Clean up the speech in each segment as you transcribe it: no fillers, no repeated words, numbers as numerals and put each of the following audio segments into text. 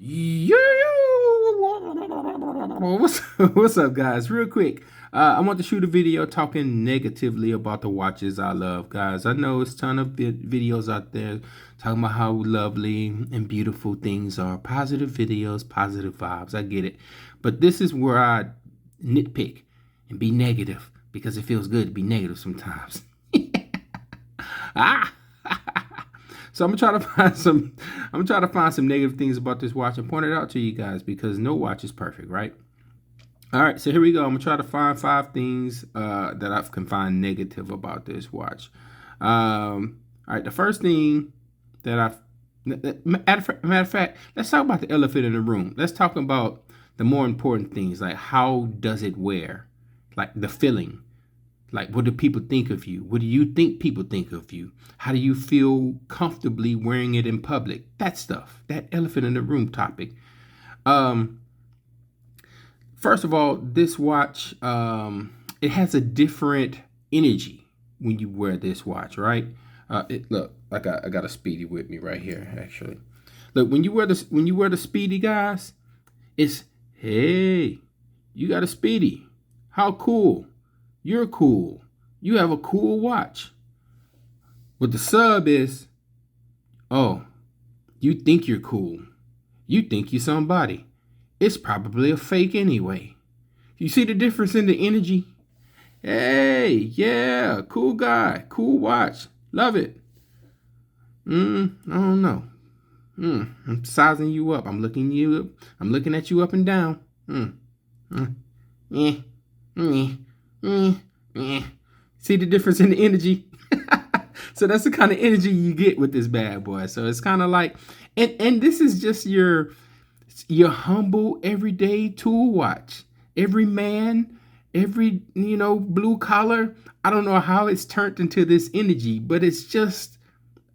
What's up, guys? Real quick, I want to shoot a video talking negatively about the watches I love, guys. I know it's a ton of videos out there talking about how lovely and beautiful things are. Positive videos, positive vibes. I get it. But this is where I nitpick and be negative because it feels good to be negative sometimes. Ah! So I'm gonna try to find some. I'm gonna try to find some negative things about this watch and point it out to you guys because no watch is perfect, right? All right, so here we go. I'm gonna try to find 5 things that I can find negative about this watch. All right, the first thing that matter of fact, let's talk about the elephant in the room. Let's talk about the more important things, like how does it wear, like the feeling. Like, what do people think of you? What do you think people think of you? How do you feel comfortably wearing it in public? That stuff, that elephant in the room topic. Um, First of all, this watch, it has a different energy when you wear this watch, right? Look, I got a Speedy with me right here, actually. Look, when you wear the Speedy, guys, it's, hey, you got a Speedy. How cool. You're cool. You have a cool watch. But the sub is, oh, you think you're cool. You think you're somebody. It's probably a fake anyway. You see the difference in the energy? Hey, yeah, cool guy, cool watch. Love it. I don't know. I'm sizing you up. I'm looking you up. I'm looking at you up and down. Eh, eh. See the difference in the energy? So that's the kind of energy you get with this bad boy. So it's kind of like, and this is just your humble everyday tool watch. Every man, every blue collar. I don't know how it's turned into this energy, but it's just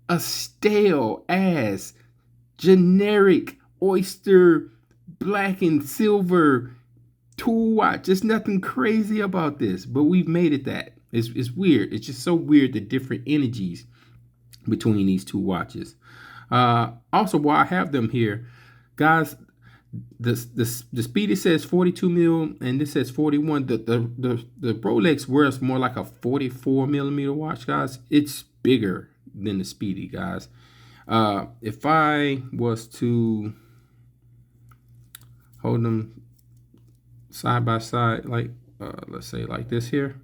a stale ass generic oyster black and silver tool watch. There's nothing crazy about this, but we've made it that. It's weird. It's just so weird, the different energies between these two watches. Also, while I have them here, guys, the Speedy says 42 mil and this says 41. The Rolex wears more like a 44 millimeter watch, guys. It's bigger than the Speedy, guys. If I was to hold them side by side, like let's say like this here,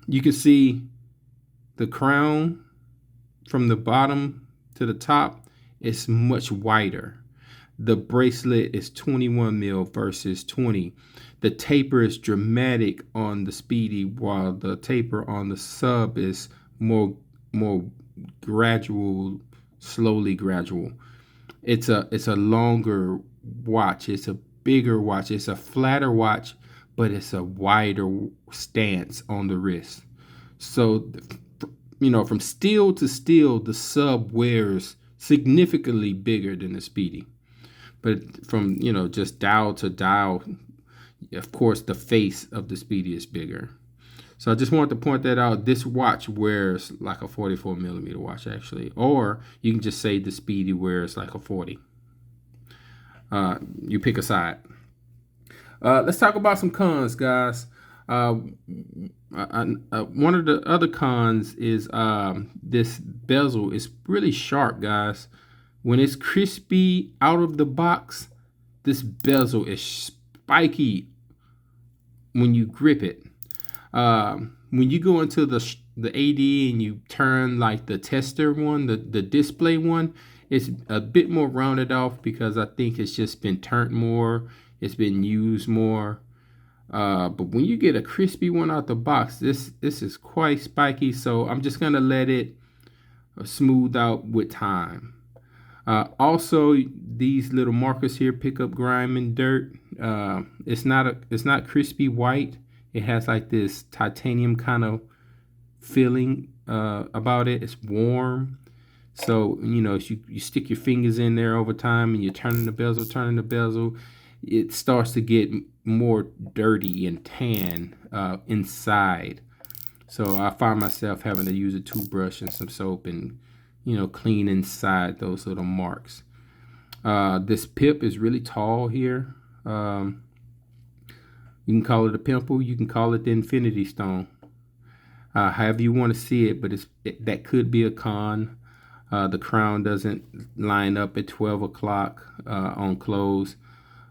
you can see the crown from the bottom to the top is much wider. The bracelet is 21 mil versus 20. The taper is dramatic on the Speedy, while the taper on the sub is more gradual, slowly gradual. It's a longer watch. It's a bigger watch. It's a flatter watch, but it's a wider stance on the wrist. So, from steel to steel, the sub wears significantly bigger than the Speedy. But from, just dial to dial, of course, the face of the Speedy is bigger. So I just wanted to point that out. This watch wears like a 44 millimeter watch, actually. Or you can just say the Speedy wears like a 40. You pick a side. Let's talk about some cons, guys. One of the other cons is this bezel is really sharp, guys. When it's crispy out of the box, this bezel is spiky when you grip it. When you go into the AD and you turn like the tester one, the display one, it's a bit more rounded off because I think it's just been turned more. It's been used more. But when you get a crispy one out the box, this is quite spiky. So I'm just gonna let it smooth out with time. Also, these little markers here pick up grime and dirt. It's not crispy white. It has like this titanium kind of feeling about it. It's warm. So, if you stick your fingers in there over time and you're turning the bezel, it starts to get more dirty and tan inside. So I find myself having to use a toothbrush and some soap and, clean inside those little marks. This pip is really tall here. You can call it a pimple. You can call it the infinity stone. However you want to see it, but that could be a con. The crown doesn't line up at 12 o'clock on close,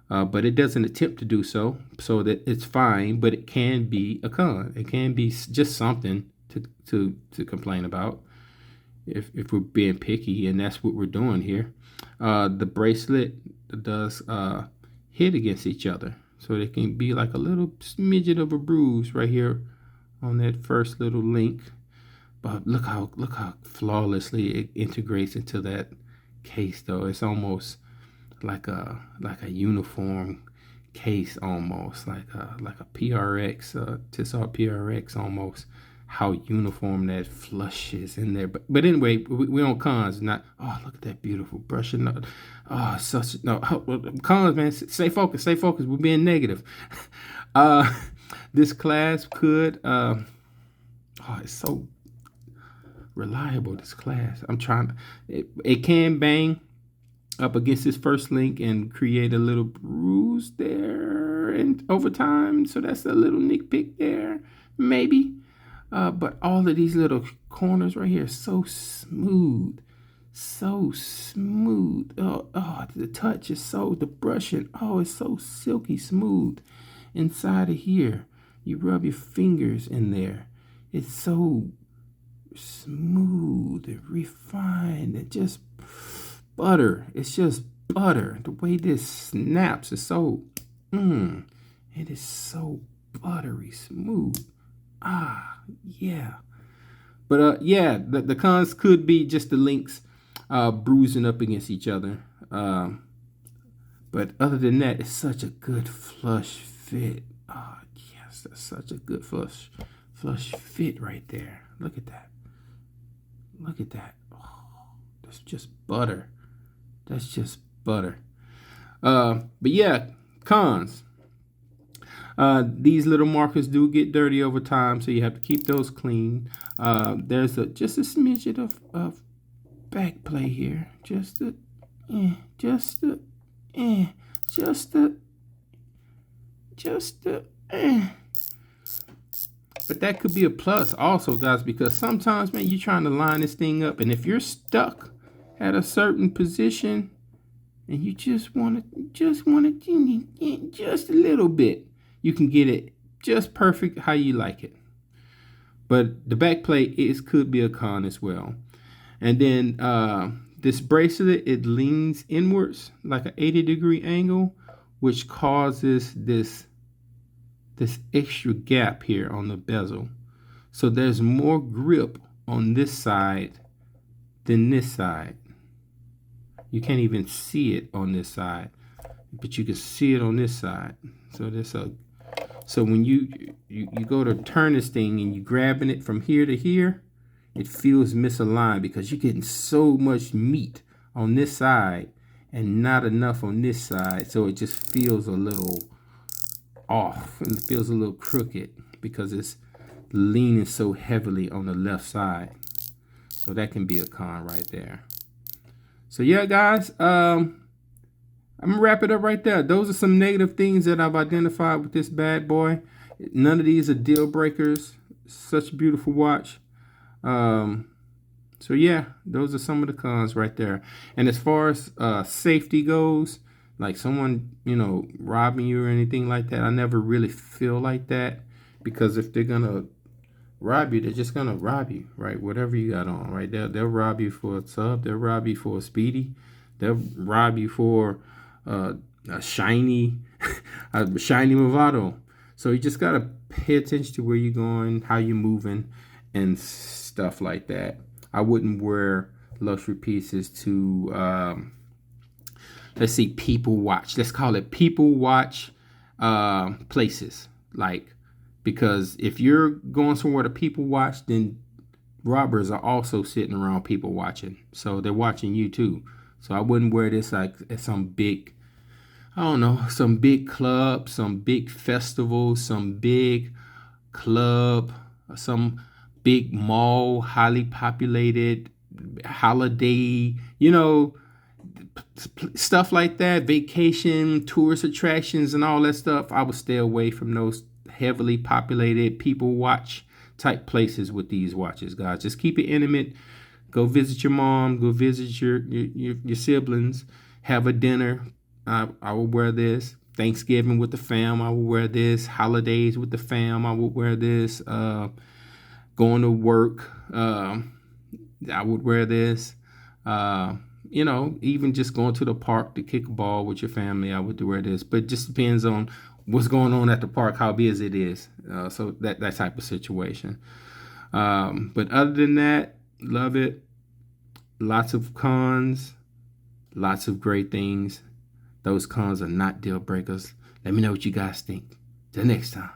but it doesn't attempt to do so, so that it's fine, but it can be a con. It can be just something to complain about if we're being picky, and that's what we're doing here. The bracelet does hit against each other, so they can be like a little smidget of a bruise right here on that first little link. But look how flawlessly it integrates into that case, though. It's almost like a uniform case, almost like a PRX, Tissot PRX, almost. How uniform that flush is in there. But anyway, we on cons. Not, oh, look at that beautiful brushing up. Oh, such no cons, man. Stay focused. We're being negative. This clasp could. Oh, it's so reliable. This clasp. I'm trying to. It can bang up against this first link and create a little bruise there, and over time. So that's a little nitpick there, maybe. But all of these little corners right here, so smooth. Oh, the touch is the brushing, it's so silky smooth inside of here. You rub your fingers in there. It's so smooth and refined and just butter. It's just butter. The way this snaps is so, it is so buttery smooth. Yeah. But yeah, the cons could be just the links bruising up against each other. But other than that, it's such a good flush fit. Oh, yes, that's such a good flush fit right there. Look at that. Oh, that's just butter. But yeah, cons. These little markers do get dirty over time, so you have to keep those clean. There's just a smidget of back play here. But that could be a plus also, guys, because sometimes, man, you're trying to line this thing up, and if you're stuck at a certain position and you just want to just a little bit, you can get it just perfect how you like it. But the back plate could be a con as well. And then this bracelet, it leans inwards like an 80-degree angle, which causes this extra gap here on the bezel. So there's more grip on this side than this side. You can't even see it on this side, but you can see it on this side. So when you go to turn this thing and you grabbing it from here to here, it feels misaligned because you're getting so much meat on this side and not enough on this side. So it just feels a little off. It feels a little crooked because it's leaning so heavily on the left side. So that can be a con right there. So yeah, guys, I'm gonna wrap it up right there. Those are some negative things that I've identified with this bad boy. None of these are deal breakers. Such a beautiful watch. So yeah, those are some of the cons right there. And as far as safety goes, like someone, robbing you or anything like that, I never really feel like that, because if they're gonna rob you, they're just gonna rob you, right? Whatever you got on, right? They'll rob you for a sub. They'll rob you for a speedy. They'll rob you for a shiny Movado. So you just gotta pay attention to where you're going, how you're moving, and stuff like that. I wouldn't wear luxury pieces to let's see, people watch. Let's call it people watch places. Like, because if you're going somewhere to people watch, then robbers are also sitting around people watching. So they're watching you too. So I wouldn't wear this like at some big, I don't know, some big club, some big festival, some big club, some big mall, highly populated, holiday, stuff like that, vacation, tourist attractions, and all that stuff. I would stay away from those heavily populated people watch type places with these watches, guys. Just keep it intimate. Go visit your mom. Go visit your siblings. Have a dinner. I will wear this. Thanksgiving with the fam, I will wear this. Holidays with the fam, I will wear this. Going to work, I would wear this. Even just going to the park to kick a ball with your family, I would wear this. But it just depends on what's going on at the park, how busy it is. So that type of situation. But other than that, love it. Lots of cons, lots of great things. Those cons are not deal breakers. Let me know what you guys think. Till next time.